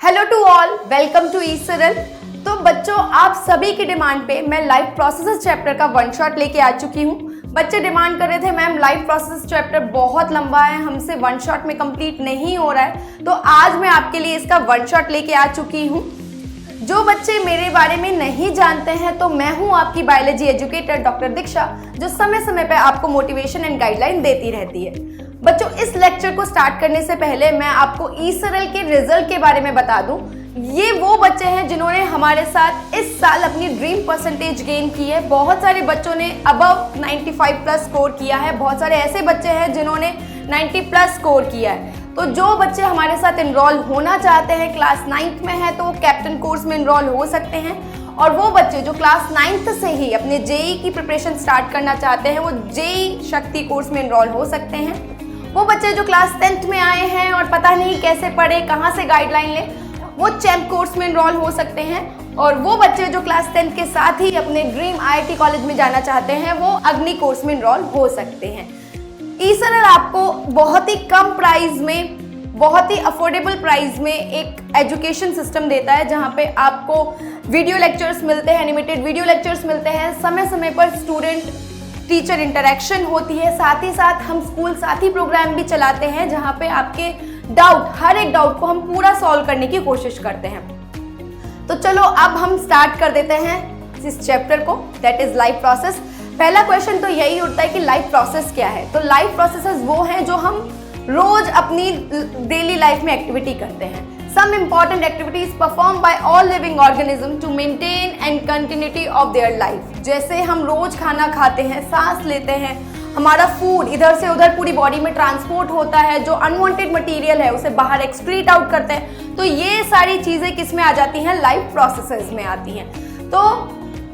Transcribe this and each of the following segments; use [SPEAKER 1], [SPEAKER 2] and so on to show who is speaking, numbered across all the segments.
[SPEAKER 1] Hello to all, welcome to E Saral. तो बच्चों, आप सभी की डिमांड पे मैं लाइफ प्रोसेसेस चैप्टर का वन शॉट लेके आ चुकी हूँ। बच्चे डिमांड कर रहे थे मैम लाइफ प्रोसेस चैप्टर बहुत लंबा है, हमसे वन शॉट में कंप्लीट नहीं हो रहा है, तो आज मैं आपके लिए इसका वन शॉट लेके आ चुकी हूँ। जो बच्चे मेरे बारे में नहीं जानते हैं, तो मैं हूँ आपकी बायोलॉजी एजुकेटर डॉक्टर दीक्षा, जो समय समय पर आपको मोटिवेशन एंड गाइडलाइन देती रहती है। बच्चों, इस लेक्चर को स्टार्ट करने से पहले मैं आपको ई सरल के रिजल्ट के बारे में बता दूं। ये वो बच्चे हैं जिन्होंने हमारे साथ इस साल अपनी ड्रीम परसेंटेज गेन की है। बहुत सारे बच्चों ने अबव 95 प्लस स्कोर किया है, बहुत सारे ऐसे बच्चे हैं जिन्होंने 90 प्लस स्कोर किया है। तो जो बच्चे हमारे साथ इनरोल होना चाहते हैं, क्लास 9th में है तो वो कैप्टन कोर्स में इनरोल हो सकते हैं, और वो बच्चे जो क्लास 9th से ही अपने जेई की प्रिपरेशन स्टार्ट करना चाहते हैं, वो जेई शक्ति कोर्स में इनरोल हो सकते हैं। वो बच्चे जो क्लास 10th में आए हैं और पता नहीं कैसे पढ़े, कहाँ से गाइडलाइन ले, वो चैम्प कोर्स में इनरोल हो सकते हैं। और वो बच्चे जो क्लास 10th के साथ ही अपने ड्रीम आईआईटी कॉलेज में जाना चाहते हैं, वो अग्नि कोर्स में इनरोल हो सकते हैं। ई सरल आपको बहुत ही कम प्राइस में, बहुत ही अफोर्डेबल प्राइस में एक एजुकेशन सिस्टम देता है, जहाँ पे आपको वीडियो लेक्चर्स मिलते हैं, एनिमेटेड वीडियो लेक्चर्स मिलते हैं, समय समय पर स्टूडेंट टीचर इंटरेक्शन होती है, साथ ही साथ हम स्कूल साथी प्रोग्राम भी चलाते हैं, जहाँ पे आपके डाउट, हर एक डाउट को हम पूरा सॉल्व करने की कोशिश करते हैं। तो चलो अब हम स्टार्ट कर देते हैं इस चैप्टर को, दैट इज लाइफ प्रोसेस। पहला क्वेश्चन तो यही उठता है कि लाइफ प्रोसेस क्या है। तो लाइफ प्रोसेसेस वो हैं जो हम रोज अपनी डेली लाइफ में एक्टिविटी करते हैं। Some important activities performed by all living organisms to maintain and continuity of their life। जैसे हम रोज खाना खाते हैं, सांस लेते हैं, हमारा फूड इधर से उधर पूरी बॉडी में ट्रांसपोर्ट होता है, जो अनवांटेड मटेरियल है उसे बाहर एक्सक्रीट आउट करते हैं। तो ये सारी चीजें किस में आ जाती हैं? लाइफ प्रोसेसेस में आती हैं। तो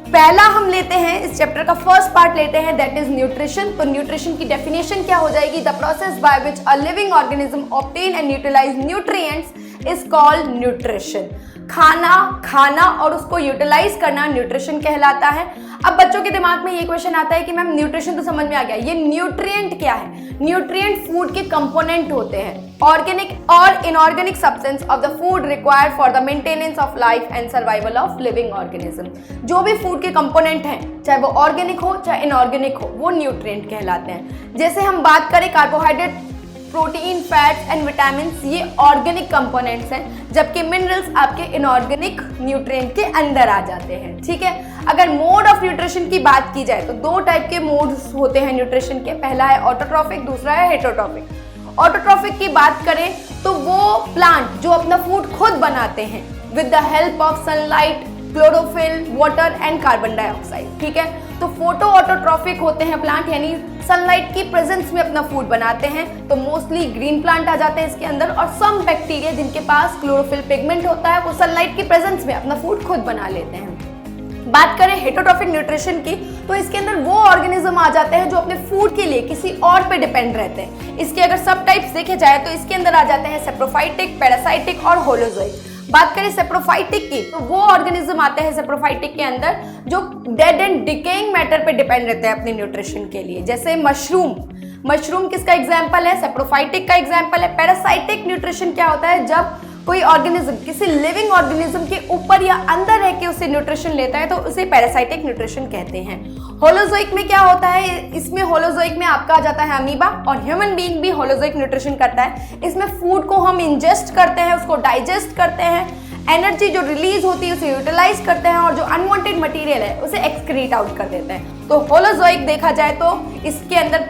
[SPEAKER 1] पहला हम लेते हैं, इस चैप्टर का फर्स्ट पार्ट लेते हैं, दैट इज न्यूट्रिशन। तो न्यूट्रिशन की डेफिनेशन क्या हो जाएगी? The process by which a living organism obtain and utilize nutrients is called nutrition. खाना और उसको यूटिलाइज करना न्यूट्रिशन कहलाता है। अब बच्चों के दिमाग में ये क्वेश्चन आता है कि मैम न्यूट्रिशन तो समझ में आ गया, ये न्यूट्रिएंट क्या है? न्यूट्रिएंट फूड के कंपोनेंट होते हैं, ऑर्गेनिक और inorganic substance of the food required for the maintenance of life and survival of living organism. जो भी फूड के कंपोनेंट हैं, चाहे वो ऑर्गेनिक हो चाहे इनऑर्गेनिक हो, वो न्यूट्रिएंट कहलाते हैं। जैसे हम बात करें carbohydrate, protein, fats and vitamin, ये ऑर्गेनिक कंपोनेंट्स हैं, जबकि मिनरल्स आपके इनऑर्गेनिक न्यूट्रिएंट के अंदर आ जाते हैं। ठीक है। अगर मोड ऑफ न्यूट्रिशन की बात की जाए तो दो टाइप के मोड्स होते हैं न्यूट्रिशन के, पहला है ऑटोट्रॉफिक, दूसरा है हेटरोट्रॉफिक। ऑटोट्रॉफिक की बात करें तो वो प्लांट जो अपना फूड खुद बनाते हैं with the help of sunlight, chlorophyll, water and carbon dioxide. ठीक है। तो फोटो ऑटोट्रॉफिक होते हैं प्लांट, यानी सनलाइट की प्रेजेंस में अपना फूड बनाते हैं, तो मोस्टली ग्रीन प्लांट आ जाते हैं इसके अंदर। और सम बैक्टीरिया जिनके पास क्लोरोफिल पिगमेंट होता है, वो सनलाइट की प्रेजेंस में अपना फूड खुद बना लेते हैं। बात करें हेटरोट्रॉफिक न्यूट्रिशन की, तो इसके अंदर वो ऑर्गेनिज्म आ जाते हैं जो अपने फूड के लिए किसी और पे डिपेंड रहते हैं। इसके अगर सब टाइप्स देखे जाए तो इसके अंदर आ जाते हैं सेप्रोफाइटिक, पैरासाइटिक और होलोजोइक। बात करें सेप्रोफाइटिक की, तो वो ऑर्गेनिज्म आते हैं सेप्रोफाइटिक के अंदर जो डेड एंड डिकेइंग मैटर पे डिपेंड रहते हैं अपने न्यूट्रिशन के लिए। जैसे मशरूम किसका एग्जाम्पल है? सेप्रोफाइटिक का एग्जाम्पल है। पैरासाइटिक न्यूट्रिशन क्या होता है? जब कोई ऑर्गेनिज्म किसी लिविंग ऑर्गेनिज्म के ऊपर या अंदर रह के उसे न्यूट्रिशन लेता है, तो उसे पैरासाइटिक न्यूट्रिशन कहते हैं। होलोजोइक में क्या होता है? इसमें होलोजोइक में आपका आ जाता है अमीबा, और ह्यूमन बीइंग भी होलोजोइक न्यूट्रिशन करता है। इसमें फूड को हम इंजेस्ट करते हैं, उसको डाइजेस्ट करते हैं, एनर्जी जो रिलीज होती है उसे यूटिलाइज करते हैं, और जो अनवांटेड मटेरियल है उसे एक्सक्रीट आउट कर देते हैं। तो होलोजोइक देखा जाए तो इसके अंदर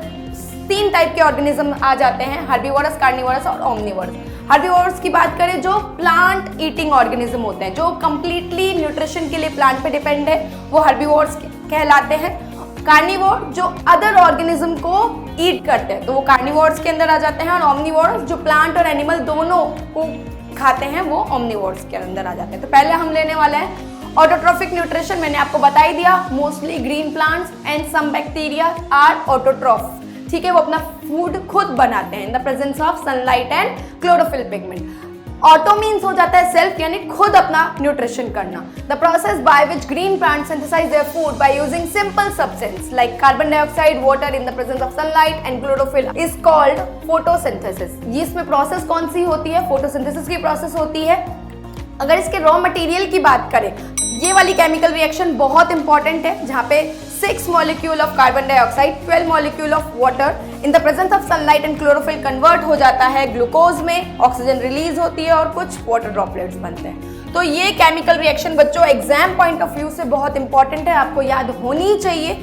[SPEAKER 1] 3 टाइप के ऑर्गेनिज्म आ जाते हैं, हर्बीवोरस, कार्निवोरस और ओमनिवोरस। हर्बीवोरस की बात करें, जो प्लांट ईटिंग ऑर्गेनिज्म होते हैं, जो कंप्लीटली न्यूट्रिशन के लिए प्लांट पे डिपेंड है, वो हर्बीवोरस कहलाते हैं। कार्निवोर जो अदर ऑर्गेनिज्म को ईट करते हैं, तो वो कार्निवोरस के अंदर आ जाते हैं। और ओमनिवोरस जो प्लांट और एनिमल दोनों को खाते हैं, वो ओमनिवोरस के अंदर आ जाते हैं। तो पहले हम लेने वाले हैं ऑटोट्रॉफिक न्यूट्रिशन। मैंने आपको बता ही दिया, mostly green plants and some bacteria are autotroph. ठीक है, वो अपना फूड खुद बनाते हैं in the presence of sunlight and chlorophyll pigment. Auto means हो जाता है सेल्फ, यानी खुद अपना न्यूट्रिशन करना। The process by which green plants synthesize their food by using simple substance like carbon dioxide, water in the presence of sunlight and chlorophyll is called photosynthesis. ये इसमें process कौन सी होती है? फोटोसिंथेसिस की प्रोसेस होती है। अगर इसके रॉ मटेरियल की बात करें, ये वाली केमिकल रिएक्शन बहुत इंपॉर्टेंट है, जहाँ पे 6 molecule of carbon dioxide, 12 molecule of water in the presence of sunlight and chlorophyll convert हो जाता है ग्लूकोज में, ऑक्सीजन रिलीज होती है और कुछ वाटर ड्रॉपलेट्स बनते हैं। तो ये केमिकल रिएक्शन बच्चों एग्जाम पॉइंट ऑफ व्यू से बहुत इंपॉर्टेंट है, आपको याद होनी चाहिए।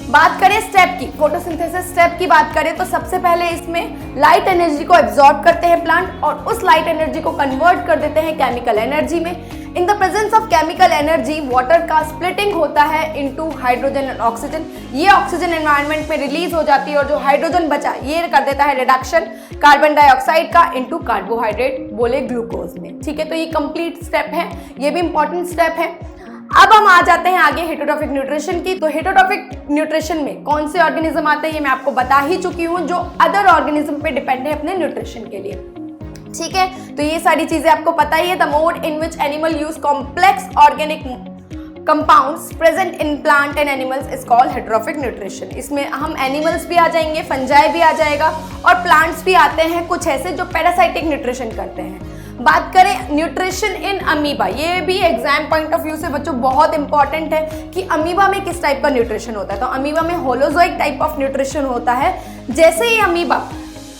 [SPEAKER 1] बात करें स्टेप की, फोटोसिंथेसिस स्टेप की बात करें तो सबसे पहले इसमें लाइट एनर्जी को एब्जॉर्ब करते हैं प्लांट और उस लाइट एनर्जी को कन्वर्ट कर देते हैं केमिकल एनर्जी में। इन the presence of chemical energy water का स्प्लिटिंग होता है इनटू हाइड्रोजन एंड ऑक्सीजन। ये ऑक्सीजन एनवायरनमेंट में रिलीज हो जाती है और जो हाइड्रोजन बचा ये कर देता है रिडक्शन कार्बन डाइऑक्साइड का इनटू कार्बोहाइड्रेट बोले ग्लूकोज में। ठीक है, तो ये कंप्लीट स्टेप है, ये भी इंपॉर्टेंट स्टेप है। अब हम आ जाते हैं आगे हेटेरोट्रॉफिक न्यूट्रिशन की। तो हेटेरोट्रॉफिक न्यूट्रिशन में कौन से ऑर्गेनिज्म आते हैं ये मैं आपको बता ही चुकी हूँ, जो अदर ऑर्गेनिज्म पे डिपेंड है अपने न्यूट्रिशन के लिए। ठीक है, तो ये सारी चीजें आपको पता ही है। The mode in which animal use complex organic compounds present in plant and animals is called heterotrophic nutrition. इसमें हम एनिमल्स भी आ जाएंगे, फंजाई भी आ जाएगा और प्लांट्स भी आते हैं, कुछ ऐसे जो पैरासाइटिक न्यूट्रिशन करते हैं। बात करें न्यूट्रिशन इन अमीबा, ये भी एग्जाम पॉइंट ऑफ व्यू से बच्चों बहुत इंपॉर्टेंट है कि अमीबा में किस टाइप का न्यूट्रिशन होता है। तो अमीबा में होलोजोइक टाइप ऑफ न्यूट्रिशन होता है। जैसे ही अमीबा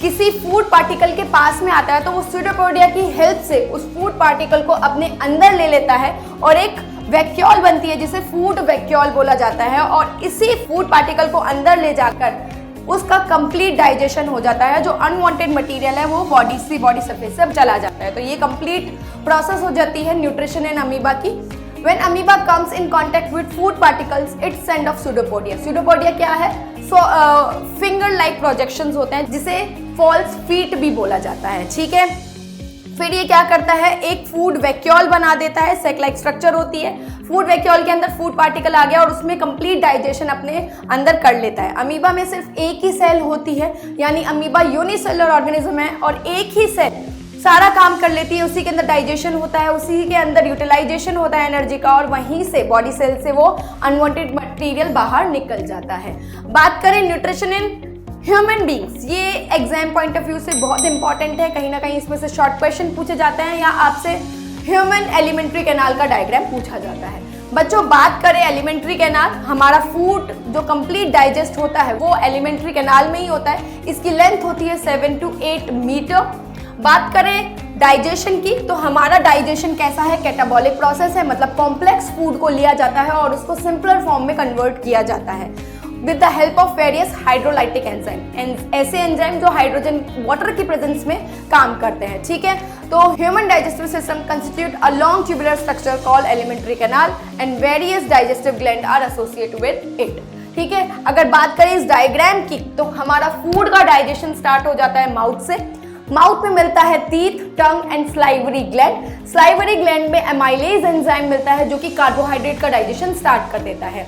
[SPEAKER 1] किसी फूड पार्टिकल के पास में आता है तो वो स्यूडोपोडिया की हेल्प से उस फूड पार्टिकल को अपने अंदर ले लेता है और एक वैक्यूल बनती है जिसे फूड वैक्यूल बोला जाता है, और इसी फूड पार्टिकल को अंदर ले जाकर उसका कंप्लीट डाइजेशन हो जाता है। जो अनवांटेड मटेरियल है वो बॉडी सरफेस से अब चला जाता है। तो ये कंप्लीट प्रोसेस हो जाती है न्यूट्रिशन इन अमीबा की। When amoeba comes in contact with food particles, it send off pseudopodia. Pseudopodia क्या है? फिंगर लाइक प्रोजेक्शंस होते हैं जिसे फॉल्स फीट भी बोला जाता है। ठीक है, फिर ये क्या करता है, एक फूड वैक्यूल बना देता है, सेक लाइक स्ट्रक्चर होती है। फूड वैक्यूल के अंदर फूड पार्टिकल आ गया और उसमें कंप्लीट डाइजेशन अपने अंदर कर लेता है। अमीबा में सिर्फ एक ही सेल होती है, यानी अमीबा यूनिसेलुलर ऑर्गेनिज्म है और एक ही सेल सारा काम कर लेती है। उसी के अंदर डाइजेशन होता है, उसी के अंदर यूटिलाइजेशन होता है एनर्जी का, और वहीं से बॉडी सेल से वो अनवांटेड मटेरियल बाहर निकल जाता है। बात करें न्यूट्रिशन इन ह्यूमन बींग्स, ये एग्जाम पॉइंट ऑफ व्यू से बहुत इंपॉर्टेंट है। कहीं ना कहीं इसमें से शॉर्ट क्वेश्चन पूछे जाते हैं या आपसे ह्यूमन एलिमेंट्री कैनाल का डायग्राम पूछा जाता है। बच्चों बात करें एलिमेंट्री कैनाल, हमारा फूड जो कंप्लीट डाइजेस्ट होता है वो एलिमेंट्री कैनाल में ही होता है। इसकी लेंथ होती है 7 to 8 मीटर। बात करें डाइजेशन की, तो हमारा डाइजेशन कैसा है, कैटाबॉलिक प्रोसेस है, मतलब कॉम्प्लेक्स फूड को लिया जाता है और उसको सिंपलर फॉर्म में कन्वर्ट किया जाता है with the help of various hydrolytic enzyme, ऐसे एंजाइम जो हाइड्रोजन वाटर की प्रेजेंस में काम करते हैं। ठीक है, तो human digestive system constitute a long tubular structure called alimentary canal and various digestive gland are associated with it. ठीक है, अगर बात करें इस डायग्राम की, तो हमारा फूड का डाइजेशन स्टार्ट हो जाता है माउथ से। माउथ में मिलता है teeth, tongue and salivary gland. Salivary gland में एमाइलेज एंजाइम मिलता है जो कि कार्बोहाइड्रेट का डाइजेशन स्टार्ट कर देता है।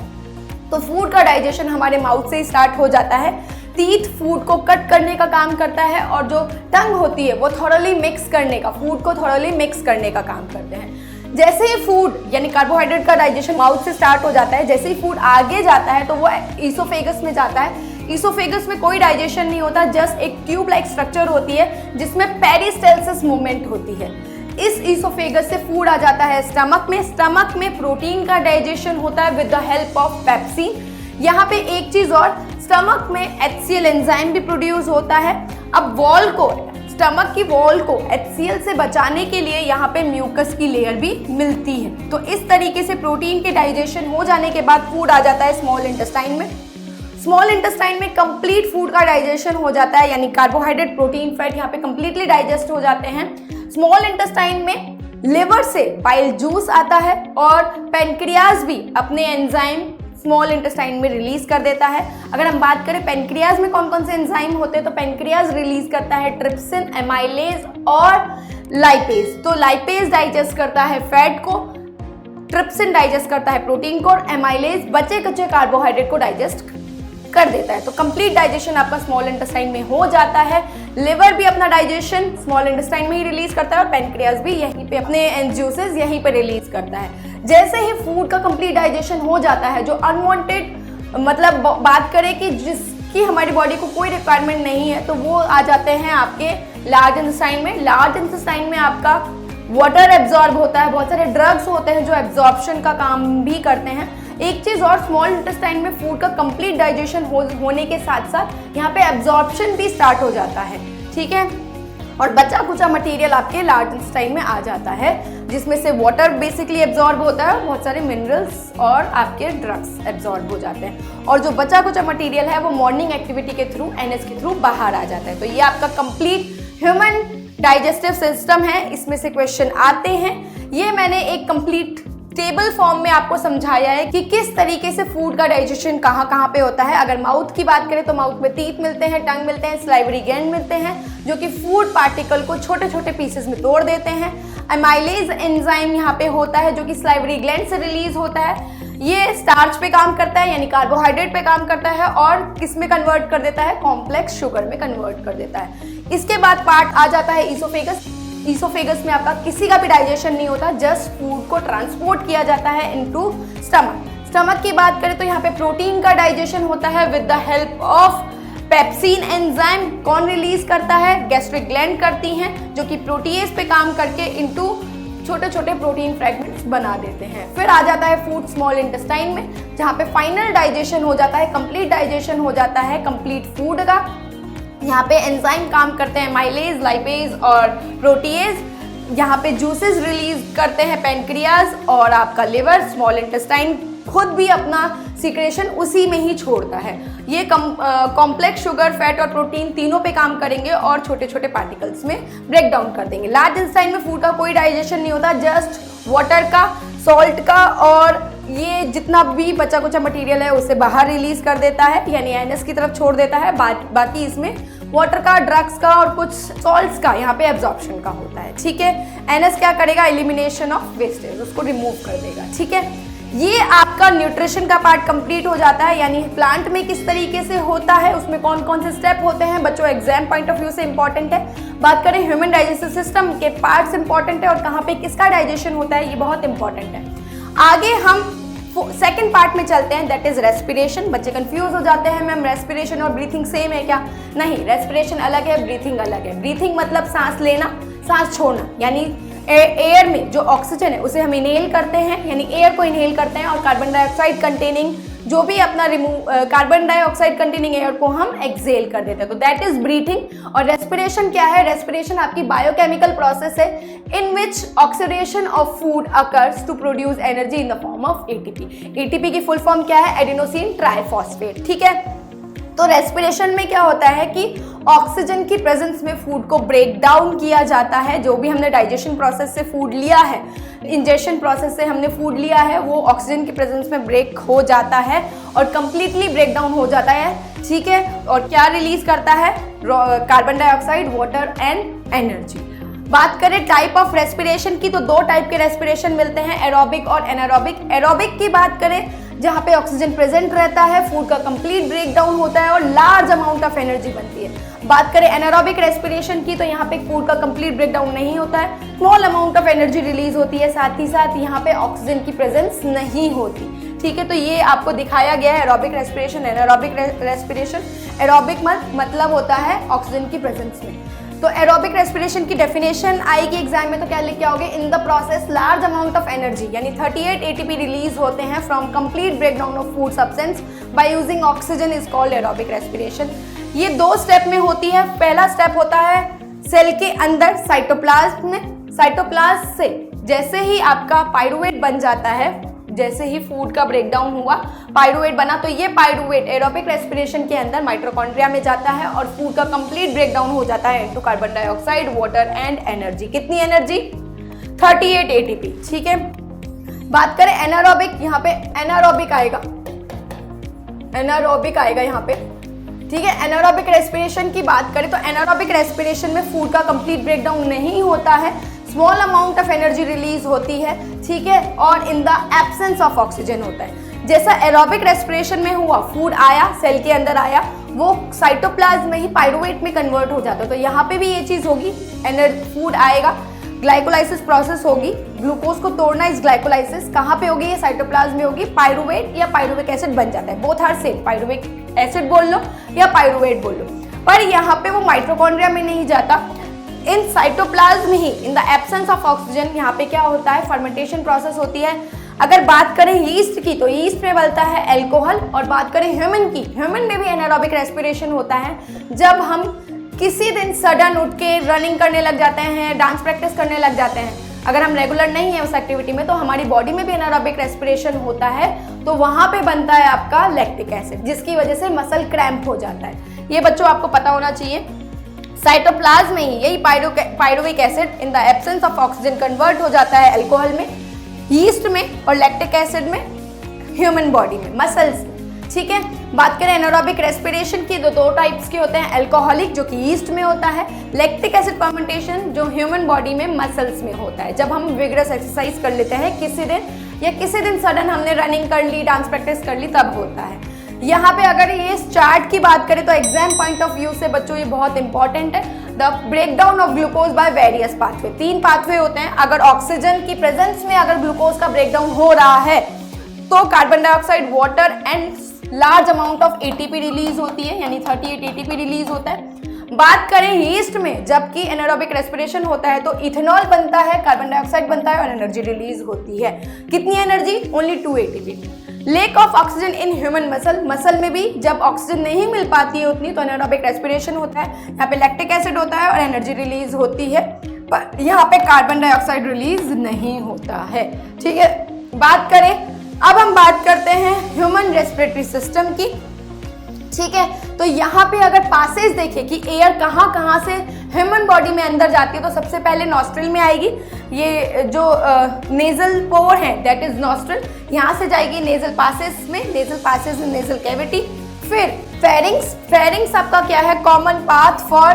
[SPEAKER 1] तो फूड का डाइजेशन हमारे माउथ से ही स्टार्ट हो जाता है। टीथ फूड को कट करने का काम करता है और जो टंग होती है वो थोरली मिक्स करने का, फूड को थोरली मिक्स करने का काम करते हैं। जैसे ही फूड यानी कार्बोहाइड्रेट का डाइजेशन माउथ से स्टार्ट हो जाता है, जैसे ही फूड आगे जाता है तो वो ईसोफेगस में जाता है। ईसोफेगस में कोई डाइजेशन नहीं होता, जस्ट एक ट्यूब लाइक स्ट्रक्चर होती है जिसमें पेरिस्टालसिस मूवमेंट होती है। इस ईसोफेगस से फूड आ जाता है स्टमक में। स्टमक में प्रोटीन का डाइजेशन होता है with the help of pepsin. यहाँ पे एक चीज और, स्टमक में HCl एंजाइम भी प्रोड्यूस होता है। अब वॉल को, स्टमक की वॉल को HCl से बचाने के लिए यहाँ पे म्यूकस की लेयर भी मिलती है। तो इस तरीके से प्रोटीन के डाइजेशन हो जाने के बाद फूड आ जाता है स्मॉल इंटेस्टाइन में। स्मॉल इंटेस्टाइन में कंप्लीट फूड का डाइजेशन हो जाता है, यानी कार्बोहाइड्रेट, प्रोटीन, फैट यहाँ पे कंप्लीटली डाइजेस्ट हो जाते हैं। स्मॉल इंटेस्टाइन में लिवर से बाइल जूस आता है और पेनक्रियाज भी अपने एंजाइम स्मॉल इंटेस्टाइन में रिलीज कर देता है। अगर हम बात करें पेनक्रियाज में कौन कौन से एंजाइम होते हैं, तो पेनक्रियाज रिलीज करता है ट्रिप्सिन, एमाइलेज और लाइपेज। तो लाइपेज डाइजेस्ट करता है फैट को, ट्रिप्सिन डाइजेस्ट करता है प्रोटीन को और एमाइलेज बचे कच्चे कार्बोहाइड्रेट को डाइजेस्ट कर देता है। तो कंप्लीट डाइजेशन आपका स्मॉल इंटेस्टाइन में हो जाता है। लिवर भी अपना डाइजेशन स्मॉल इंटेस्टाइन में ही रिलीज करता है और पेनक्रियाज भी यहीं पे अपने जूसेस यहीं पे रिलीज करता है। जैसे ही फूड का कंप्लीट डाइजेशन हो जाता है, जो अनवांटेड मतलब बात करें कि जिसकी हमारी बॉडी को कोई रिक्वायरमेंट नहीं है, तो वो आ जाते हैं आपके लार्ज इंटेस्टाइन में। लार्ज इंटेस्टाइन में आपका वाटर एब्जॉर्ब होता है, बहुत सारे ड्रग्स होते हैं जो एब्जॉर्प्शन का काम भी करते हैं। एक चीज और, स्मॉल इंटेस्टाइन में फूड का कंप्लीट डाइजेशन होने के साथ साथ यहाँ पे एब्जॉर्प्शन भी स्टार्ट हो जाता है, ठीक है। और बचा कुचा मटेरियल आपके लार्ज इंटेस्टाइन में आ जाता है, जिसमें से वाटर बेसिकली एब्जॉर्ब होता है, बहुत सारे मिनरल्स और आपके ड्रग्स एब्जॉर्ब हो जाते हैं। और जो बचा कुचा मटेरियल है वो मॉर्निंग एक्टिविटी के थ्रू, एनएस के थ्रू बाहर आ जाता है। तो ये आपका कंप्लीट ह्यूमन डाइजेस्टिव सिस्टम है, इसमें से क्वेश्चन आते हैं। ये मैंने एक कंप्लीट टेबल फॉर्म में आपको समझाया है कि किस तरीके से फूड का डाइजेशन कहाँ कहाँ पे होता है। अगर माउथ की बात करें तो माउथ में टीथ मिलते हैं, टंग मिलते हैं, स्लाइवरी ग्लैंड मिलते हैं जो कि फूड पार्टिकल को छोटे छोटे पीसेस में तोड़ देते हैं। एमाइलेज एंजाइम यहाँ पे होता है जो कि स्लाइवरी ग्लैंड से रिलीज होता है। ये स्टार्च पे काम करता है, यानी कार्बोहाइड्रेट पे काम करता है, और किस में कन्वर्ट कर देता है, कॉम्प्लेक्स शुगर में कन्वर्ट कर देता है। इसके बाद पार्ट आ जाता है ईसोफेगस। ईसोफेगस में आपका किसी का भी डाइजेशन नहीं होता, जस्ट फूड को ट्रांसपोर्ट किया जाता है इनटू स्टमक। स्टमक की बात करें तो यहाँ पे प्रोटीन का डाइजेशन होता है with the help of pepsin enzyme. कौन रिलीज करता है, गैस्ट्रिक ग्लैंड करती हैं, जो कि प्रोटीएज पे काम करके इनटू छोटे छोटे प्रोटीन फ्रेगमेंट्स बना देते हैं। फिर आ जाता है फूड स्मॉल इंटेस्टाइन में, जहाँ पे फाइनल डाइजेशन हो जाता है, कंप्लीट डाइजेशन हो जाता है कंप्लीट फूड का। यहाँ पे एंजाइम काम करते हैं, माइलेज, लाइपेज और प्रोटीएज। यहाँ पे जूसेस रिलीज करते हैं पैनक्रियाज और आपका लिवर। स्मॉल इंटेस्टाइन खुद भी अपना सीक्रेशन उसी में ही छोड़ता है। ये कॉम्प्लेक्स शुगर, फैट और प्रोटीन तीनों पे काम करेंगे और छोटे छोटे पार्टिकल्स में ब्रेक डाउन कर देंगे। लार्ज इंटेस्टाइन में फूड का कोई डाइजेशन नहीं होता, जस्ट वाटर का, सॉल्ट का और ये जितना भी बचा कुचा मटेरियल है उसे बाहर रिलीज कर देता है, यानी एनएस की तरफ छोड़ देता है। बाकी इसमें वाटर का, ड्रग्स का और कुछ सॉल्ट्स का यहाँ पे एब्जॉर्प्शन का होता है, ठीक है। एनएस क्या करेगा, एलिमिनेशन ऑफ वेस्टेज, उसको रिमूव कर देगा, ठीक है। ये आपका न्यूट्रिशन का पार्ट कंप्लीट हो जाता है, यानी प्लांट में किस तरीके से होता है, उसमें कौन कौन से स्टेप होते हैं, बच्चों एग्जाम पॉइंट ऑफ व्यू से इंपॉर्टेंट है। बात करें ह्यूमन डाइजेस्टिव सिस्टम के पार्ट्स इंपॉर्टेंट है और कहाँ पे किसका डाइजेशन होता है, ये बहुत इंपॉर्टेंट है। आगे हम सेकेंड पार्ट में चलते हैं, दैट इज रेस्पिरेशन। बच्चे कंफ्यूज हो जाते हैं, मैम रेस्पिरेशन और ब्रीथिंग सेम है क्या? नहीं, रेस्पिरेशन अलग है, ब्रीथिंग अलग है। ब्रीथिंग मतलब सांस लेना, सांस छोड़ना, यानी एयर में जो ऑक्सीजन है उसे हम इनहेल करते हैं, यानी एयर को इनहेल करते हैं, और कार्बन डाइऑक्साइड कंटेनिंग जो भी अपना कार्बन डाइऑक्साइड कंटेनिंग एयर को हम एक्सहेल कर देते हैं, तो दैट इज ब्रीथिंग। और रेस्पिरेशन क्या है? रेस्पिरेशन आपकी बायोकेमिकल प्रोसेस है in which oxidation of food occurs to produce energy in the form of ATP. ATP की फुल फॉर्म क्या है? एडिनोसिन ट्राइफॉस्फेट, ठीक है। तो रेस्पिरेशन में क्या होता है कि ऑक्सीजन की प्रेजेंस में फूड को ब्रेक डाउन किया जाता है। जो भी हमने डाइजेशन प्रोसेस से फूड लिया है, इंजेशन प्रोसेस से हमने फूड लिया है, वो ऑक्सीजन की प्रेजेंस में ब्रेक हो जाता है और कंप्लीटली ब्रेक डाउन हो जाता है, ठीक है। और क्या रिलीज करता है? Carbon dioxide, water and energy. बात करें टाइप ऑफ रेस्पिरेशन की, तो दो टाइप के रेस्पिरेशन मिलते हैं, एरोबिक और एनारोबिक। एरोबिक की बात करें जहाँ पे ऑक्सीजन प्रेजेंट रहता है, फूड का कंप्लीट ब्रेक डाउन होता है और लार्ज अमाउंट ऑफ एनर्जी बनती है। बात करें एनारोबिक रेस्पिरेशन की, तो यहाँ पे फूड का कंप्लीट ब्रेक डाउन नहीं होता है, small amount of energy release होती है, साथ ही साथ यहाँ पे ऑक्सीजन की प्रेजेंस नहीं होती, ठीक है। तो ये आपको दिखाया गया है aerobic respiration, anaerobic respiration. Aerobic मतलब होता है ऑक्सीजन की प्रेजेंस में। तो एरोबिक रेस्पिरेशन की डेफिनेशन आएगी एग्जाम में, तो क्या लिख के आओगे? In the process large amount of energy, यानी 38 एटीपी रिलीज होते हैं from complete breakdown of food substance by using oxygen is called aerobic respiration. ये दो स्टेप में होती है। पहला स्टेप होता है सेल के अंदर साइटोप्लाज्म में। साइटोप्लाज्म से जैसे ही आपका पाइरुवेट बन जाता है, जैसे ही फूड का ब्रेकडाउन हुआ, पाइरुवेट बना, तो ये पाइरुवेट एरोबिक रेस्पिरेशन के अंदर माइटोकॉन्ड्रिया में जाता है और फूड का कंप्लीट ब्रेकडाउन हो जाता है into carbon dioxide, water and energy. कितनी एनर्जी? 38 एटीपी, ठीक है। बात करें एनारोबिक, यहाँ पे एनारोबिक आएगा, एनारोबिक आएगा यहाँ पे, ठीक है। एनारोबिक रेस्पिरेशन की बात करें तो एनारोबिक रेस्पिरेशन में फूड का कंप्लीट ब्रेकडाउन नहीं होता है, small amount of energy release होती है, ठीक है, और in the absence of oxygen होता है। जैसा एरोबिक रेस्पिरेशन में हुआ, फूड आया, सेल के अंदर आया, वो साइटोप्लाज्म में ही पाइरुवेट में कन्वर्ट हो जाता है। तो यहाँ पे भी ये चीज होगी, फूड आएगा, ग्लाइकोलाइसिस प्रोसेस होगी, ग्लूकोज को तोड़ना इस ग्लाइकोलाइसिस कहाँ पे होगी? ये साइटोप्लाज्म में होगी, पाइरुवेट या पाइरुविक एसिड बन जाता है, both are same, pyruvic acid बोल लो या पाइरुवेट बोल लो। पर यहाँ पे वो माइटोकॉन्ड्रिया में नहीं जाता, in cytoplasm he in the absence of oxygen यहाँ पे क्या होता है, फर्मेंटेशन प्रोसेस होती है। अगर बात करें यीस्ट की तो यीस्ट में बनता है अल्कोहल, और बात करें ह्यूमन की, ह्यूमन में भी एनारोबिक रेस्पिरेशन होता है। जब हम किसी दिन सडन उठ के रनिंग करने लग जाते हैं, डांस प्रैक्टिस करने लग जाते हैं, अगर हम रेगुलर नहीं है उस एक्टिविटी में, तो हमारी बॉडी में भी एनारोबिक रेस्पिरेशन होता है, तो वहां पे बनता है आपका लैक्टिक एसिड, जिसकी वजह से मसल क्रैम्प हो जाता है। ये बच्चों आपको पता होना चाहिए। साइटोप्लाज्म में ही यही pyruvic acid in the absence of oxygen convert हो जाता है अल्कोहल में, यीस्ट में, और लैक्टिक एसिड में ह्यूमन बॉडी में, मसल्स। ठीक है, बात करें एनारोबिक रेस्पिरेशन की, दो टाइप्स के होते हैं, अल्कोहलिक जो कि यीस्ट में होता है, लैक्टिक एसिड फर्मेंटेशन जो ह्यूमन बॉडी में मसल्स में होता है। जब हम विगरस एक्सरसाइज कर लेते हैं किसी दिन, या किसी दिन सडन हमने रनिंग कर ली, डांस प्रैक्टिस कर ली, तब होता है। यहाँ पे अगर ये इस चार्ट की बात करें तो एग्जाम पॉइंट ऑफ व्यू से बच्चों ये बहुत इंपॉर्टेंट है। The breakdown of glucose by various pathway, 3 pathway होते हैं। अगर ऑक्सीजन की प्रेजेंस में अगर ग्लूकोज का ब्रेकडाउन हो रहा है तो carbon dioxide, water and large amount of ATP release होती है, यानी 38 एटीपी रिलीज होता है। बात करें यीस्ट में, जबकि एनारोबिक रेस्पिरेशन होता है तो इथेनॉल बनता है, कार्बन डाइऑक्साइड बनता है और एनर्जी रिलीज होती है। कितनी energy? Only 2 ATP. Lake of oxygen in human muscle में भी जब ऑक्सीजन नहीं मिल पाती है उतनी, तो एनारोबिक रेस्पिरेशन होता है, यहाँ पे लैक्टिक एसिड होता है और एनर्जी रिलीज होती है, पर यहाँ पे कार्बन डाइऑक्साइड रिलीज नहीं होता है। ठीक है, बात करें, अब हम बात करते हैं ह्यूमन रेस्पिरेटरी सिस्टम की। ठीक है, तो यहाँ पे अगर पासेज देखें कि एयर कहाँ से ह्यूमन बॉडी में अंदर जाती है, तो सबसे पहले नॉस्ट्रिल में आएगी। ये जो नेजल पोर है दैट इज नॉस्ट्रिल, यहाँ से जाएगी नेजल पासेज में, नेजल पासेज इन नेजल कैविटी। फिर फेरिंग्स आपका क्या है? Common path for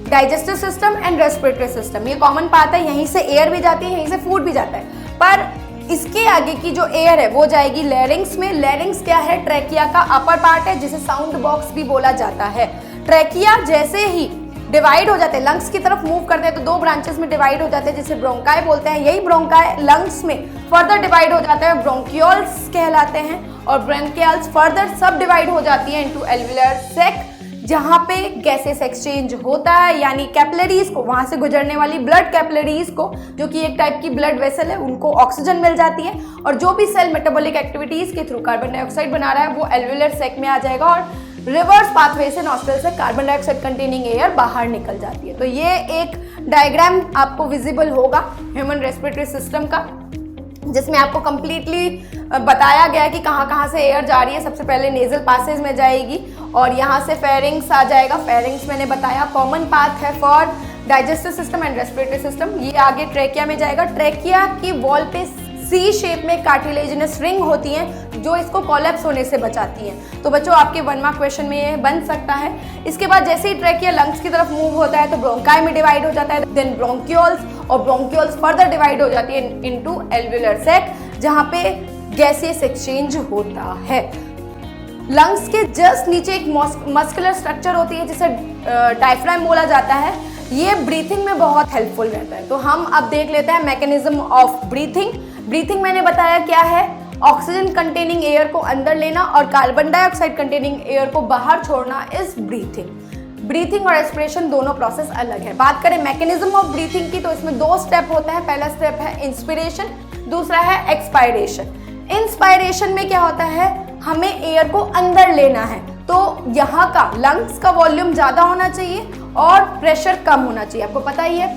[SPEAKER 1] digestive system and respiratory system. ये कॉमन पाथ है, यहीं से एयर भी जाती है, यहीं से फूड भी जाता है। पर इसके आगे की जो एयर है वो जाएगी लैरिंग्स में। लैरिंग्स क्या है? ट्रैकिया का अपर पार्ट है, जिसे साउंड बॉक्स भी बोला जाता है। ट्रैकिया जैसे ही डिवाइड हो जाते हैं, लंग्स की तरफ मूव करते हैं, तो 2 ब्रांचेस में डिवाइड हो जाते हैं, जिसे ब्रोंकाई बोलते हैं। यही ब्रोंकाई लंग्स में फर्दर डिवाइड हो जाता है, ब्रोंकियोल्स कहलाते हैं, और ब्रोंकियल्स फर्दर सब डिवाइड हो जाती है इनटू एल्वियोलर सैक, जहाँ पे गैसेस एक्सचेंज होता है, यानी कैपिलरीज को, वहां से गुजरने वाली ब्लड कैपिलरीज को, जो कि एक टाइप की ब्लड वेसल है, उनको ऑक्सीजन मिल जाती है, और जो भी सेल मेटाबॉलिक एक्टिविटीज के थ्रू कार्बन डाइऑक्साइड बना रहा है वो एल्वियोलर सैक में आ जाएगा, और रिवर्स पाथवे से नॉस्ट्रल से कार्बन डाइऑक्साइड कंटेनिंग एयर बाहर निकल जाती है। तो ये एक डायग्राम आपको विजिबल होगा ह्यूमन रेस्पिरेटरी सिस्टम का, जिसमें आपको कंप्लीटली बताया गया कि कहाँ से एयर जा रही है। सबसे पहले नेजल पासेज में जाएगी और यहाँ से फेरिंग्स आ जाएगा। फेरिंग्स मैंने बताया कॉमन पाथ है for digestive system and respiratory system. ये आगे ट्रैकिया में जाएगा। ट्रैकिया की वॉल पे सी शेप में कार्टिलेजिनस रिंग होती हैं जो इसको कोलैप्स होने से बचाती हैं। तो बच्चों आपके 1 मार्क क्वेश्चन में ये बन सकता है। इसके बाद जैसे ही ट्रैकिया लंग्स की तरफ मूव होता है तो ब्रोंकाई में डिवाइड हो जाता है, देन ब्रोंकियोल्स, और ब्रोंकियोल्स फर्दर डिवाइड हो जाती है इनटू एल्वियोलर सैक, जहाँ पे गैसेस एक्सचेंज होता है। लंग्स के जस्ट नीचे एक मस्कुलर स्ट्रक्चर होती है जिसे डायफ्राम बोला जाता है। ये ब्रीथिंग में बहुत हेल्पफुल रहता है। तो हम अब देख लेते हैं मैकेनिज्म ऑफ ब्रीथिंग। ब्रीथिंग मैंने बताया क्या है? ऑक्सीजन कंटेनिंग एयर को अंदर लेना और कार्बन डाइऑक्साइड कंटेनिंग एयर को बाहर छोड़ना इज ब्रीथिंग। ब्रीथिंग और रेस्पिरेशन दोनों प्रोसेस अलग है। बात करें मैकेनिज्म ऑफ ब्रीथिंग की तो इसमें 2 स्टेप होते हैं। पहला स्टेप है इंस्पिरेशन, दूसरा है एक्सपायरेशन। इंस्पायरेशन में क्या होता है? हमें एयर को अंदर लेना है, तो यहाँ का लंग्स का वॉल्यूम ज्यादा होना चाहिए और प्रेशर कम होना चाहिए। आपको पता ही है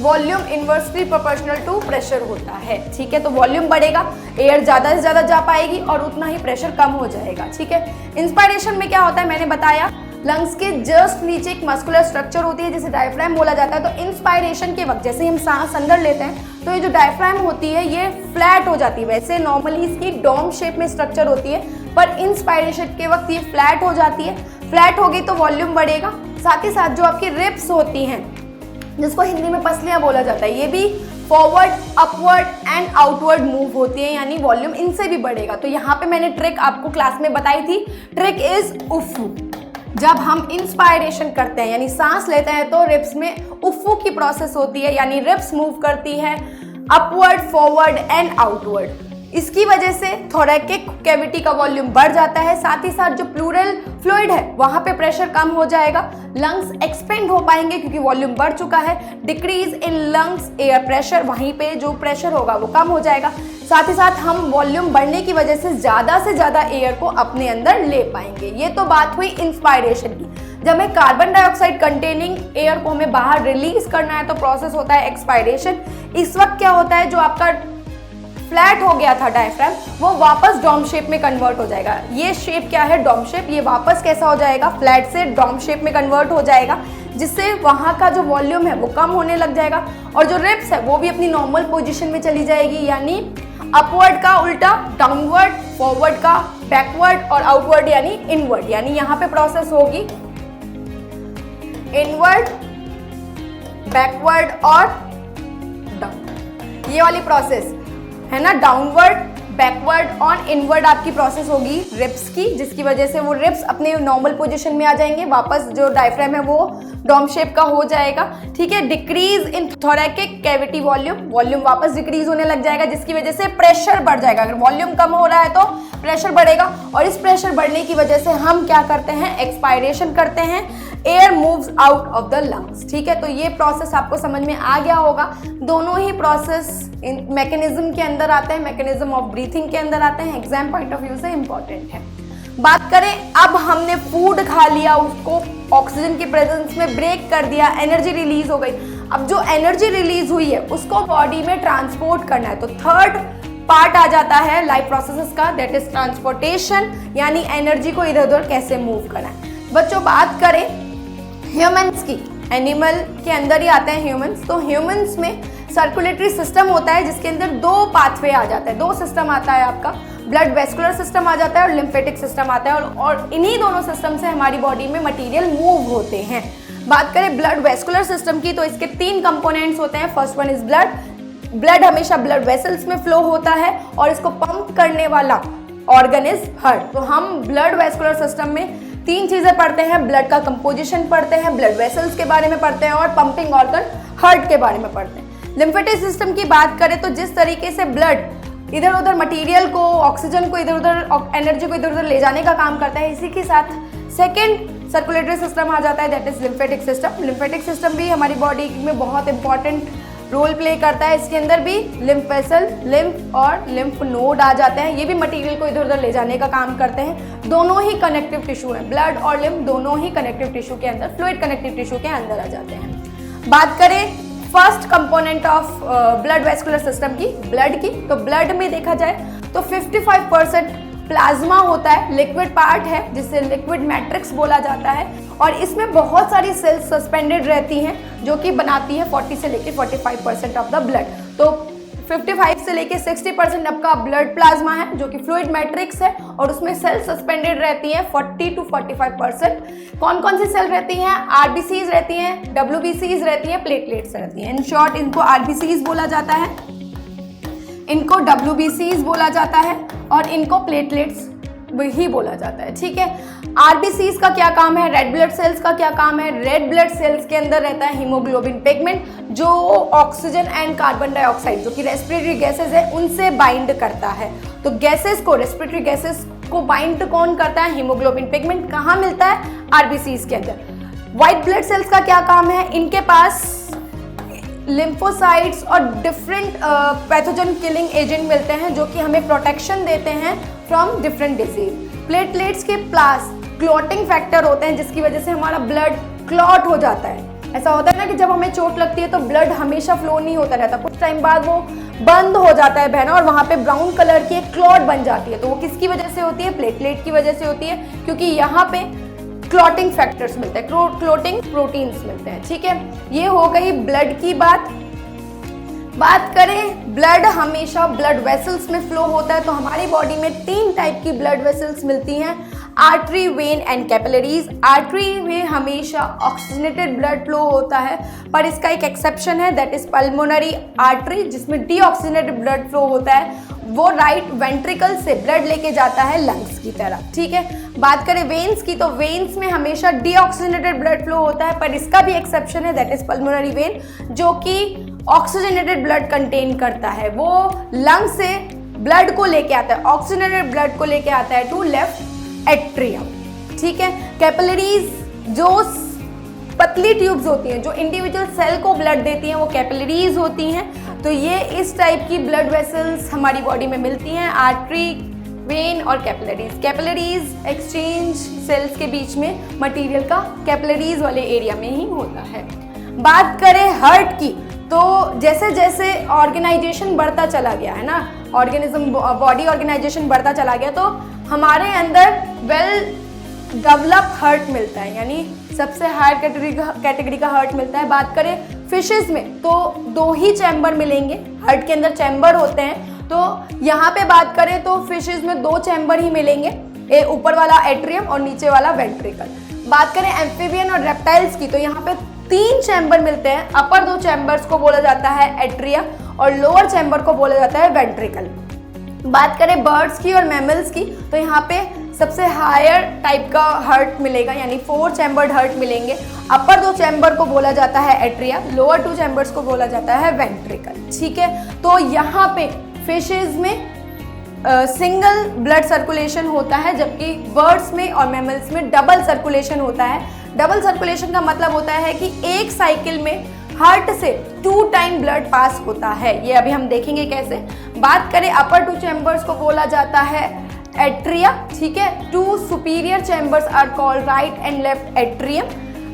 [SPEAKER 1] volume inversely proportional to pressure होता है। ठीक है, तो वॉल्यूम बढ़ेगा, एयर ज्यादा से ज्यादा जा पाएगी और उतना ही प्रेशर कम हो जाएगा। ठीक है, इंस्पायरेशन में क्या होता है? मैंने बताया लंग्स के जस्ट नीचे एक मस्कुलर स्ट्रक्चर होती है जिसे डायफ्राम बोला जाता है। तो इंस्पायरेशन के वक्त जैसे हम सांस अंदर लेते हैं तो ये जो डायफ्राम होती है ये फ्लैट हो जाती है। वैसे नॉर्मली इसकी डोम शेप में स्ट्रक्चर होती है, पर इंस्पायरेशन के वक्त ये फ्लैट हो जाती है। फ्लैट होगी तो वॉल्यूम बढ़ेगा। साथ ही साथ जो आपकी रिब्स होती हैं, जिसको हिंदी में पसलियां बोला जाता है, ये भी forward, upward and outward move होती है, यानी वॉल्यूम इनसे भी बढ़ेगा। तो यहाँ पे मैंने ट्रिक आपको क्लास में बताई थी। ट्रिक इज उफ्फू। जब हम इंस्पायरेशन करते हैं यानी सांस लेते हैं तो रिब्स में उफ्फू की प्रोसेस होती है, यानी रिब्स मूव करती है अपवर्ड, फॉरवर्ड एंड आउटवर्ड। इसकी वजह से थोरैकिक कैविटी का वॉल्यूम बढ़ जाता है, साथ ही साथ जो प्लूरल फ्लूइड है वहां पे प्रेशर कम हो जाएगा, लंग्स एक्सपेंड हो पाएंगे क्योंकि वॉल्यूम बढ़ चुका है, decrease in lungs air pressure, वहीं पे जो प्रेशर होगा वो कम हो जाएगा, साथ ही साथ हम वॉल्यूम बढ़ने की वजह से ज़्यादा एयर को अपने अंदर ले पाएंगे। ये तो बात हुई इंस्पायरेशन की। जब हमें कार्बन डाइऑक्साइड कंटेनिंग एयर को हमें बाहर रिलीज करना है तो प्रोसेस होता है एक्सपायरेशन। इस वक्त क्या होता है, जो आपका फ्लैट हो गया था डायफ्राम वो वापस डॉम शेप में कन्वर्ट हो जाएगा। ये शेप क्या है, डॉम शेप, ये वापस कैसा हो जाएगा, फ्लैट से डॉम शेप में कन्वर्ट हो जाएगा, जिससे वहाँ का जो वॉल्यूम है वो कम होने लग जाएगा और जो रिब्स है वो भी अपनी नॉर्मल पोजीशन में चली जाएगी, यानी अपवर्ड का उल्टा डाउनवर्ड, फॉरवर्ड का बैकवर्ड और आउटवर्ड यानी इनवर्ड। यानी यहाँ पे प्रोसेस होगी इनवर्ड, बैकवर्ड और डाउन, ये वाली प्रोसेस है ना, डाउनवर्ड, बैकवर्ड और इनवर्ड आपकी प्रोसेस होगी रिब्स की, जिसकी वजह से वो रिब्स अपने नॉर्मल पोजीशन में आ जाएंगे, वापस जो डायफ्राम है वो डॉम शेप का हो जाएगा। ठीक है, decrease in thoracic cavity volume, volume वापस डिक्रीज होने लग जाएगा, जिसकी वजह से प्रेशर बढ़ जाएगा। अगर वॉल्यूम कम हो रहा है तो प्रेशर बढ़ेगा और इस प्रेशर बढ़ने की वजह से हम क्या करते हैं, एक्सपायरेशन करते हैं, air moves out of the lungs. ठीक है, तो ये प्रोसेस आपको समझ में आ गया होगा। दोनों ही प्रोसेस मैकेनिज्म के अंदर आते हैं, मैकेनिज्म ऑफ ब्रीथिंग के अंदर आते हैं, एग्जाम पॉइंट ऑफ व्यू से इंपॉर्टेंट है। बात करें, अब हमने फूड खा लिया, उसको ऑक्सीजन के प्रेजेंस में ब्रेक कर दिया, एनर्जी रिलीज हो गई। अब जो एनर्जी रिलीज हुई है उसको बॉडी में ट्रांसपोर्ट करना है, तो थर्ड पार्ट आ जाता है लाइफ प्रोसेसेस का, दैट इज ट्रांसपोर्टेशन, यानी एनर्जी को इधर उधर कैसे मूव करना है। बच्चों बात करें ह्यूमंस की, एनिमल के अंदर ही आते हैं ह्यूमंस, तो ह्यूमंस में सर्कुलेटरी सिस्टम होता है जिसके अंदर दो पाथवे आ जाता है, दो सिस्टम आता है आपका, ब्लड वेस्कुलर सिस्टम आ जाता है और लिम्फेटिक सिस्टम आता है और इन्हीं दोनों सिस्टम से हमारी बॉडी में मटेरियल मूव होते हैं। बात करें ब्लड वेस्कुलर सिस्टम की तो इसके तीन कंपोनेंट्स होते हैं। फर्स्ट वन इज ब्लड हमेशा ब्लड वेसल्स में फ्लो होता है और इसको पंप करने वाला ऑर्गन इज हार्ट। तो हम ब्लड वेस्कुलर सिस्टम में तीन चीजें पढ़ते हैं, ब्लड का कंपोजिशन पढ़ते हैं, ब्लड वेसल्स के बारे में पढ़ते हैं और पंपिंग ऑर्गन हार्ट के बारे में पढ़ते हैं। लिम्फेटिक सिस्टम की बात करें तो जिस तरीके से ब्लड इधर उधर मटेरियल को, ऑक्सीजन को इधर उधर, एनर्जी को इधर उधर ले जाने का काम करता है, इसी के साथ सेकेंड सर्कुलेटरी सिस्टम आ जाता है, that is lymphatic system. Lymphatic system भी हमारी बॉडी में बहुत इंपॉर्टेंट रोल प्ले करता है। इसके अंदर भी लिम्फ वेसल, लिम्फ और लिम्फ नोड आ जाते हैं, ये भी मटेरियल को इधर उधर ले जाने का काम करते हैं। दोनों ही कनेक्टिव टिश्यू हैं, ब्लड और लिम्फ दोनों ही कनेक्टिव टिश्यू के अंदर, फ्लूइड कनेक्टिव टिश्यू के अंदर आ जाते हैं। बात करें first component of blood vascular system की, ब्लड की, तो ब्लड में देखा जाए तो 55% प्लाज्मा होता है, लिक्विड पार्ट है जिसे लिक्विड मैट्रिक्स बोला जाता है और इसमें बहुत सारी सेल्स सस्पेंडेड रहती हैं जो कि बनाती है 40 से लेके 45% ऑफ द ब्लड। तो 55 से लेके 60% आपका ब्लड प्लाज्मा है जो कि फ्लूइड मैट्रिक्स है और उसमें सेल सस्पेंडेड रहती हैं 40 to 45%। कौन कौन सी सेल रहती हैं, आरबीसीज रहती हैं, डब्ल्यूबीसीज रहती हैं, प्लेटलेट्स रहती हैं। इन शॉर्ट इनको आरबीसीज बोला जाता है, इनको डब्ल्यूबीसीज बोला जाता है और इनको प्लेटलेट्स ही बोला जाता है। ठीक है, आरबीसीज का क्या काम है, रेड ब्लड सेल्स का क्या काम है, रेड ब्लड सेल्स के अंदर रहता है हीमोग्लोबिन पिगमेंट जो ऑक्सीजन एंड कार्बन डाइऑक्साइड जो कि रेस्पिरेटरी गैसेस है उनसे बाइंड करता है। तो गैसेस को, रेस्पिरेटरी गैसेस को बाइंड कौन करता है, हीमोग्लोबिन पिगमेंट। कहाँ मिलता है, आरबीसीज के अंदर। व्हाइट ब्लड सेल्स का क्या काम है, इनके पास लिम्फोसाइट्स और डिफरेंट पैथोजन किलिंग एजेंट मिलते हैं जो कि हमें प्रोटेक्शन देते हैं फ्रॉम डिफरेंट डिजीज। प्लेटलेट्स के पास क्लॉटिंग फैक्टर होते हैं जिसकी वजह से हमारा ब्लड क्लॉट हो जाता है। ऐसा होता है ना कि जब हमें चोट लगती है तो ब्लड हमेशा फ्लो नहीं होता रहता, कुछ टाइम बाद वो बंद हो जाता है बहना और वहाँ पे ब्राउन कलर की एक क्लॉट बन जाती है। तो वो किसकी वजह से होती है, प्लेटलेट की वजह से होती है, क्योंकि यहाँ पे क्लॉटिंग फैक्टर्स मिलते हैं, क्लॉटिंग प्रोटीन्स मिलते हैं। ठीक है, ये हो गई ब्लड की बात करें ब्लड हमेशा ब्लड वेसल्स में फ्लो होता है तो हमारी बॉडी में तीन टाइप की ब्लड वेसल्स मिलती हैं, artery, when and capillaries. Artery में हमेशा ऑक्सीजनेटेड ब्लड फ्लो होता है पर इसका एक एक्सेप्शन है, दैट इज पल्मोनरी आर्टरी जिसमें डीऑक्सीजनेटेड ब्लड फ्लो होता है। वो राइट वेंट्रिकल से ब्लड लेके जाता है लंग्स की तरफ। ठीक है, बात करें वेन्स की तो वेन्स में हमेशा डीऑक्सीजनेटेड ब्लड फ्लो होता है पर इसका भी एक्सेप्शन है, दैट इज पल्मोनरी वेन जो कि ऑक्सीजनेटेड ब्लड कंटेन करता है। वो लंग से ब्लड को लेके आता है, ऑक्सीजनेटेड ब्लड को लेके आता है टू लेफ्ट एट्रियम। ठीक है, कैपिलरीज जो पतली ट्यूब्स होती हैं जो इंडिविजुअल सेल को ब्लड देती हैं वो कैपिलरीज होती हैं। तो ये इस टाइप की ब्लड वेसल्स हमारी बॉडी में मिलती हैं, आर्टरी, वेन और कैपिलरीज। कैपिलरीज एक्सचेंज सेल्स के बीच में मटेरियल का कैपिलरीज वाले एरिया में ही होता है। बात करें हार्ट की, तो जैसे जैसे ऑर्गेनाइजेशन बढ़ता चला गया है ना, ऑर्गेनिज्म बॉडी ऑर्गेनाइजेशन बढ़ता चला गया, तो हमारे अंदर वेल डेवलप हार्ट मिलता है, यानी सबसे हायर कैटेगरी का हार्ट मिलता है। बात करें फिशेस में तो 2 ही चैम्बर मिलेंगे, हार्ट के अंदर चैम्बर होते हैं। तो यहाँ पे बात करें तो फिशेस में 2 चैम्बर ही मिलेंगे, ऊपर वाला एट्रियम और नीचे वाला वेंट्रिकल। बात करें एम्फीबियन और रेप्टाइल्स की, तो यहाँ पे 3 चैम्बर मिलते हैं। अपर 2 चैम्बर्स को बोला जाता है एट्रिया और लोअर चैम्बर को बोला जाता है वेंट्रिकल। बात करें बर्ड्स की और मैमल्स की, तो यहाँ पे सबसे हायर टाइप का हार्ट मिलेगा, यानी 4 चैम्बर्ड हार्ट मिलेंगे। अपर 2 चैम्बर को बोला जाता है एट्रिया, लोअर 2 चैम्बर्स को बोला जाता है वेंट्रिकल। ठीक है, तो यहाँ पे फिशेज में सिंगल ब्लड सर्कुलेशन होता है, जबकि बर्ड्स में और मैमल्स में डबल सर्कुलेशन होता है। डबल सर्कुलेशन का मतलब होता है कि एक साइकिल में हार्ट से 2 टाइम ब्लड पास होता है। ये अभी हम देखेंगे कैसे। बात करें अपर 2 चैम्बर्स को बोला जाता है एट्रिया। ठीक है, 2 superior chambers are called right and left atrium.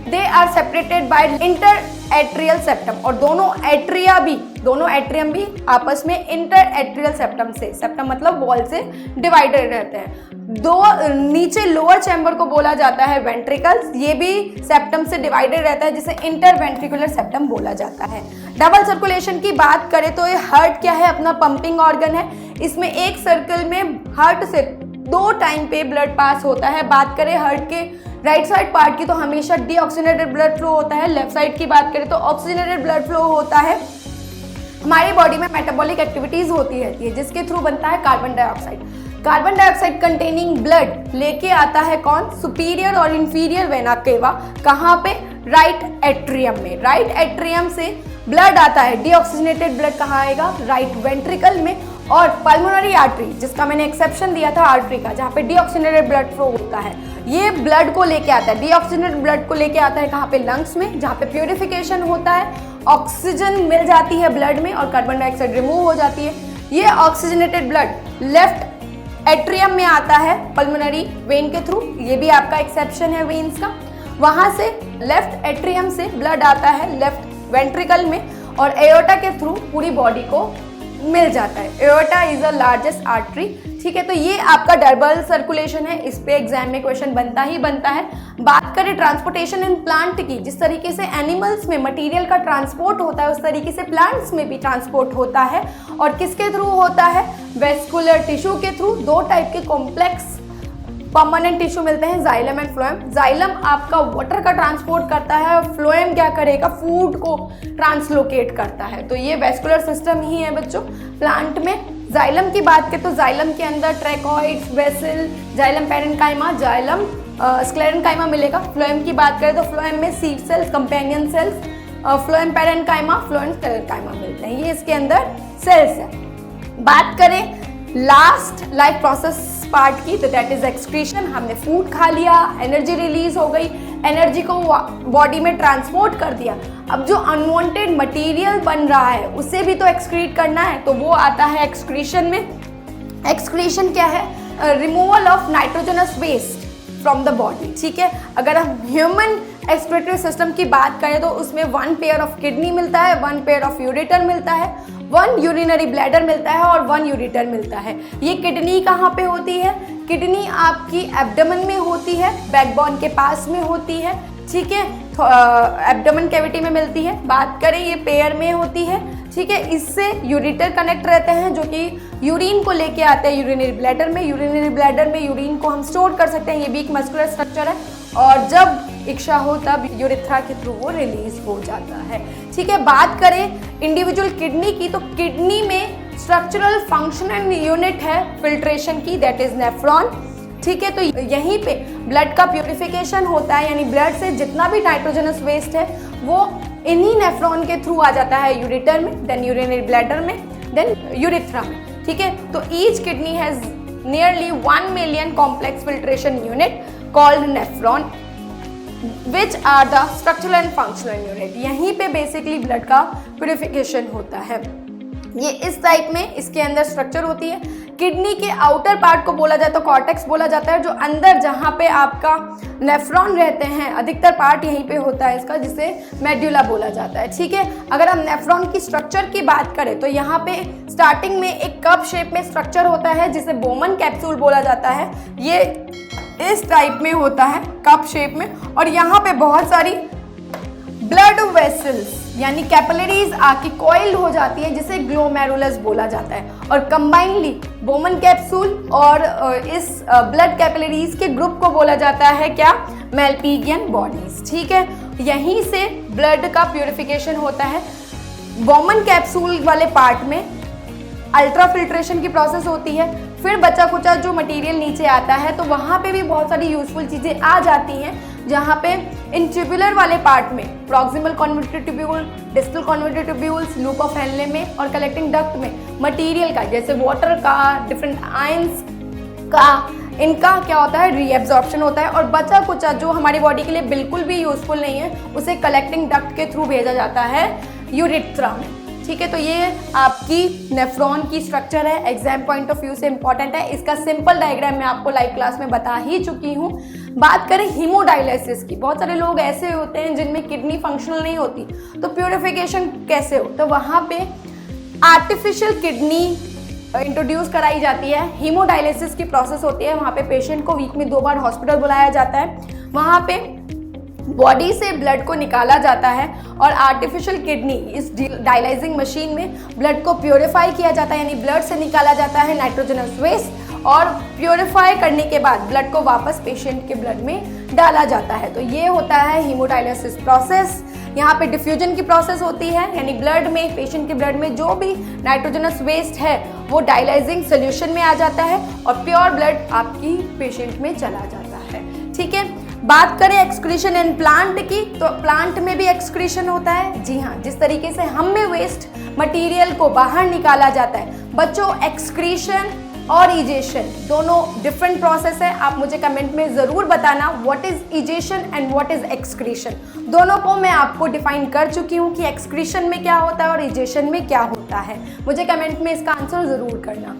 [SPEAKER 1] They are separated by inter atrial septum, और दोनों एट्रियम भी आपस में इंटर एट्रियल सेप्टम से, सेप्टम मतलब वॉल से डिवाइडेड रहते हैं। नीचे लोअर चैम्बर को बोला जाता है वेंट्रिकल्स, ये भी सेप्टम से डिवाइडेड रहता है, जिसे इंटर वेंट्रिकुलर सेप्टम बोला जाता है। डबल सर्कुलेशन की बात करें तो ये हार्ट क्या है, अपना पंपिंग ऑर्गन है। इसमें एक सर्कल में हार्ट से 2 टाइम पे ब्लड पास होता है। बात करें हार्ट के राइट साइड पार्ट की, तो हमेशा डीऑक्सीजनेटेड ब्लड फ्लो होता है। लेफ्ट साइड की बात करें तो ऑक्सीजनेटेड ब्लड फ्लो होता है। हमारी बॉडी में मेटाबॉलिक एक्टिविटीज होती रहती है, जिसके थ्रू बनता है carbon dioxide. Carbon dioxide containing blood लेके आता है कौन, सुपीरियर और इंफीरियर वेना केवा। कहाँ पे, राइट एट्रियम में। राइट एट्रियम से ब्लड आता है, डीऑक्सीजनेटेड ब्लड कहाँ आएगा, राइट वेंट्रिकल में। और पल्मोनरी आर्टरी, जिसका मैंने एक्सेप्शन दिया था आर्टरी का, जहाँ पे डीऑक्सीजनेटेड ब्लड फ्लो होता है, ये ब्लड को लेके आता है, डीऑक्सीजनेटेड ब्लड को लेके आता है कहाँ पे, लंग्स में, जहाँ पे प्यूरिफिकेशन होता है, ऑक्सीजन मिल जाती है ब्लड में और कार्बन डाइऑक्साइड रिमूव हो जाती है। ये ऑक्सीजनेटेड ब्लड लेफ्ट एट्रियम में आता है पल्मोनरी वेन के थ्रू, ये भी आपका एक्सेप्शन है वेन्स का। वहां से लेफ्ट एट्रियम से ब्लड आता है लेफ्ट वेंट्रिकल में और एओर्टा के थ्रू पूरी बॉडी को मिल जाता है। Aorta is the largest artery. ठीक है, तो ये आपका डबल सर्कुलेशन है, इस पे एग्जाम में क्वेश्चन बनता ही बनता है। बात करें ट्रांसपोर्टेशन इन प्लांट की, जिस तरीके से एनिमल्स में मटेरियल का ट्रांसपोर्ट होता है उस तरीके से प्लांट्स में भी ट्रांसपोर्ट होता है। और किसके थ्रू होता है, वेस्कुलर टिश्यू के थ्रू। 2 टाइप के कॉम्प्लेक्स परमानेंट टिश्यू मिलते हैं, जाइलम एंड फ्लोएम। जाइलम आपका वाटर का ट्रांसपोर्ट करता है और फ्लोएम क्या करेगा, फूड को ट्रांसलोकेट करता है। तो ये वेस्कुलर सिस्टम ही है बच्चों प्लांट में। जाइलम की बात करें तो जाइलम के अंदर tracheids, vessel, xylem parenchyma, xylem sclerenchyma मिलेगा। फ्लोएम की बात करें तो फ्लोएम में seed cells, companion cells, phloem parenchyma, phloem sclerenchyma मिलते हैं, ये इसके अंदर सेल्स है। बात करें लास्ट लाइफ प्रोसेस पार्ट की, तो दैट इज एक्सक्रीशन। हमने फूड खा लिया, एनर्जी रिलीज हो गई, एनर्जी को बॉडी में ट्रांसपोर्ट कर दिया। अब जो अनवांटेड मटेरियल बन रहा है उसे भी तो एक्सक्रीट करना है, तो वो आता है एक्सक्रीशन में। एक्सक्रीशन क्या है, removal of nitrogenous waste from the body. ठीक है, अगर हम ह्यूमन एक्सक्रीटरी सिस्टम की बात करें तो उसमें 1 पेयर ऑफ किडनी मिलता है, 1 पेयर ऑफ यूरेटर मिलता है, 1 यूरिनरी ब्लैडर मिलता है और 1 यूरेटर मिलता है। ये किडनी कहाँ पे होती है, किडनी आपकी एब्डोमेन में होती है, बैकबोन के पास में होती है। ठीक है, एब्डोमेन कैविटी में मिलती है। बात करें ये पेयर में होती है। ठीक है, इससे यूरेटर कनेक्ट रहते हैं जो कि यूरिन को लेके आते हैं यूरिनरी ब्लैडर में। यूरिनरी ब्लैडर में यूरिन को हम स्टोर कर सकते हैं, ये भी एक मस्कुलर स्ट्रक्चर है, और जब इच्छा हो तब यूरेथ्रा के थ्रू वो रिलीज हो जाता है। ठीक है, बात करें इंडिविजुअल किडनी की, तो किडनी में स्ट्रक्चरल फंक्शनल यूनिट है फिल्ट्रेशन की, दैट इज नेफ्रॉन। ठीक है, तो यहीं पे ब्लड का प्यूरिफिकेशन होता है, यानी ब्लड से जितना भी नाइट्रोजनस वेस्ट है वो इन्हीं नेफ्रॉन के थ्रू आ जाता है यूरेटर में, देन यूरिनरी ब्लैडर में, देन यूरेथ्रा में। ठीक है। तो each kidney has nearly 1 million complex filtration unit called nephron which are the structural and functional unit. यहीं पे बेसिकली ब्लड का प्यूरिफिकेशन होता है। ये इस टाइप में इसके अंदर स्ट्रक्चर होती है। किडनी के आउटर पार्ट को बोला जाए तो कॉर्टेक्स बोला जाता है, जो अंदर जहाँ पे आपका नेफ्रॉन रहते हैं अधिकतर पार्ट यहीं पे होता है इसका, जिसे मेड्यूला बोला जाता है, ठीक है। अगर हम नेफ्रॉन की स्ट्रक्चर की बात करें तो यहाँ पे स्टार्टिंग में एक कप शेप में स्ट्रक्चर होता है जिसे बोमन कैप्सूल बोला जाता है। ये इस टाइप में होता है कप शेप में, और यहाँ पे बहुत सारी ब्लड वेसल्स यानी कैपिलरीज आके कॉइल्ड हो जाती है जिसे ग्लोमेरुलस बोला जाता है। और कंबाइनली बोमन कैप्सूल और इस ब्लड कैपिलरीज के ग्रुप को बोला जाता है क्या, मेल्पिगियन बॉडीज, ठीक है। यहीं से ब्लड का प्यूरिफिकेशन होता है। बोमन कैप्सूल वाले पार्ट में अल्ट्रा फिल्ट्रेशन की प्रोसेस होती है, फिर बचा कुचा जो मटेरियल नीचे आता है तो वहाँ पे भी बहुत सारी यूजफुल चीज़ें आ जाती हैं, जहाँ पे इन ट्यूबुलर वाले पार्ट में proximal converted tubule, distal converted tubules, loop of Henle में और कलेक्टिंग डक्ट में मटेरियल का जैसे वाटर का, डिफरेंट आयंस का, इनका क्या होता है, रीएब्जॉर्प्शन होता है। और बचा कुचा जो हमारी बॉडी के लिए बिल्कुल भी यूजफुल नहीं है उसे कलेक्टिंग डक्ट के थ्रू भेजा जाता है यूरेथ्रा में, ठीक है। तो ये आपकी नेफ्रॉन की स्ट्रक्चर है, एग्जाम पॉइंट ऑफ व्यू से इंपॉर्टेंट है। इसका सिंपल डायग्राम मैं आपको लाइव क्लास में बता ही चुकी हूँ। बात करें हीमोडायलिसिस की, बहुत सारे लोग ऐसे होते हैं जिनमें किडनी फंक्शनल नहीं होती, तो प्यूरिफिकेशन कैसे हो, तो वहाँ पे आर्टिफिशियल किडनी इंट्रोड्यूस कराई जाती है। हीमोडायलिसिस की प्रोसेस होती है, वहाँ पे पेशेंट को वीक में 2 बार हॉस्पिटल बुलाया जाता है। वहाँ पे बॉडी से ब्लड को निकाला जाता है और आर्टिफिशियल किडनी इस डायलाइजिंग मशीन में ब्लड को प्योरीफाई किया जाता है, यानी ब्लड से निकाला जाता है नाइट्रोजनस वेस्ट और प्योरीफाई करने के बाद ब्लड को वापस पेशेंट के ब्लड में डाला जाता है। तो ये होता है हीमोडायलिसिस प्रोसेस। यहाँ पे डिफ्यूजन की प्रोसेस होती है, यानी ब्लड में, पेशेंट के ब्लड में जो भी नाइट्रोजनस वेस्ट है वो डायलाइजिंग सोल्यूशन में आ जाता है और प्योर ब्लड आपकी पेशेंट में चला जाता है, ठीक है। बात करें एक्सक्रीशन इन प्लांट की, तो प्लांट में भी एक्सक्रीशन होता है। जी हाँ, जिस तरीके से हम में वेस्ट मटेरियल को बाहर निकाला जाता है। बच्चों, एक्सक्रीशन और इजेशन दोनों डिफरेंट प्रोसेस है। आप मुझे कमेंट में ज़रूर बताना what is egestion and what is excretion. दोनों को मैं आपको डिफाइन कर चुकी हूँ कि एक्सक्रीशन में क्या होता है और इजेशन में क्या होता है। मुझे कमेंट में इसका आंसर ज़रूर करना।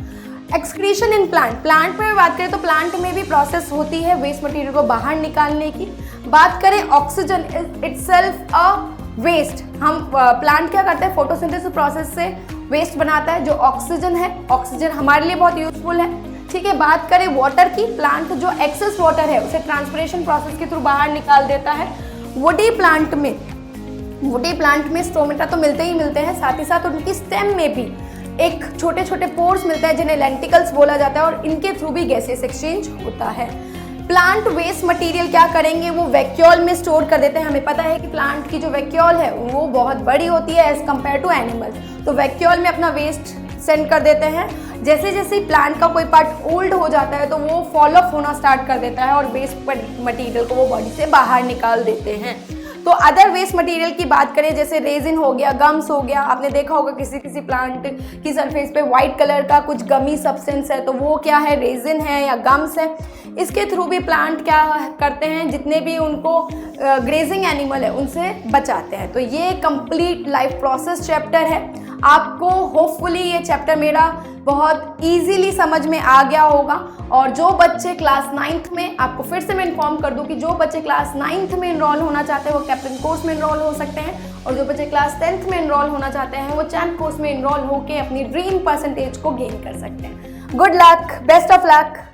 [SPEAKER 1] एक्सक्रीशन इन प्लांट में बात करें तो प्लांट में भी प्रोसेस होती है वेस्ट मटेरियल को बाहर निकालने की। बात करें ऑक्सीजन इटसेल्फ अ वेस्ट, हम प्लांट क्या करते हैं, फोटोसिंथेसिस प्रोसेस से वेस्ट बनाता है जो ऑक्सीजन है। ऑक्सीजन हमारे लिए बहुत यूजफुल है, ठीक है। बात करें वाटर की, प्लांट जो एक्सेस वाटर है उसे ट्रांसपिरेशन प्रोसेस के थ्रू बाहर निकाल देता है। वुडी प्लांट में स्टोमेटा तो मिलते ही मिलते हैं, साथ ही साथ उनकी स्टेम में भी एक छोटे छोटे पोर्स मिलते हैं जिन्हें लेंटिकल्स बोला जाता है और इनके थ्रू भी गैसेस एक्सचेंज होता है। प्लांट वेस्ट मटेरियल क्या करेंगे, वो वैक्यूल में स्टोर कर देते हैं। हमें पता है कि प्लांट की जो वैक्यूल है वो बहुत बड़ी होती है एज कम्पेयर टू एनिमल, तो वैक्यूल में अपना वेस्ट सेंड कर देते हैं। जैसे जैसे प्लांट का कोई पार्ट ओल्ड हो जाता है तो वो फॉल ऑफ होना स्टार्ट कर देता है और वेस्ट मटेरियल को वो बॉडी से बाहर निकाल देते हैं। तो अदर वेस्ट मटेरियल की बात करें जैसे रेजिन हो गया, गम्स हो गया, आपने देखा होगा किसी किसी प्लांट की सरफेस पे वाइट कलर का कुछ गमी सब्सटेंस है, तो वो क्या है, रेजिन है या गम्स है। इसके थ्रू भी प्लांट क्या करते हैं, जितने भी उनको ग्रेजिंग एनिमल है उनसे बचाते हैं। तो ये कंप्लीट लाइफ प्रोसेस चैप्टर है। आपको होपफुली ये चैप्टर मेरा बहुत इजीली समझ में आ गया होगा। और जो बच्चे क्लास 9th में, आपको फिर से मैं इन्फॉर्म कर दूं कि जो बच्चे क्लास 9th में इनरोल होना चाहते हैं वो कैप्टन कोर्स में इनरोल हो सकते हैं, और जो बच्चे क्लास 10th में इनरोल होना चाहते हैं वो चैंप कोर्स में इनरोल होकर अपनी ड्रीम परसेंटेज को गेन कर सकते हैं। Good luck, best of luck.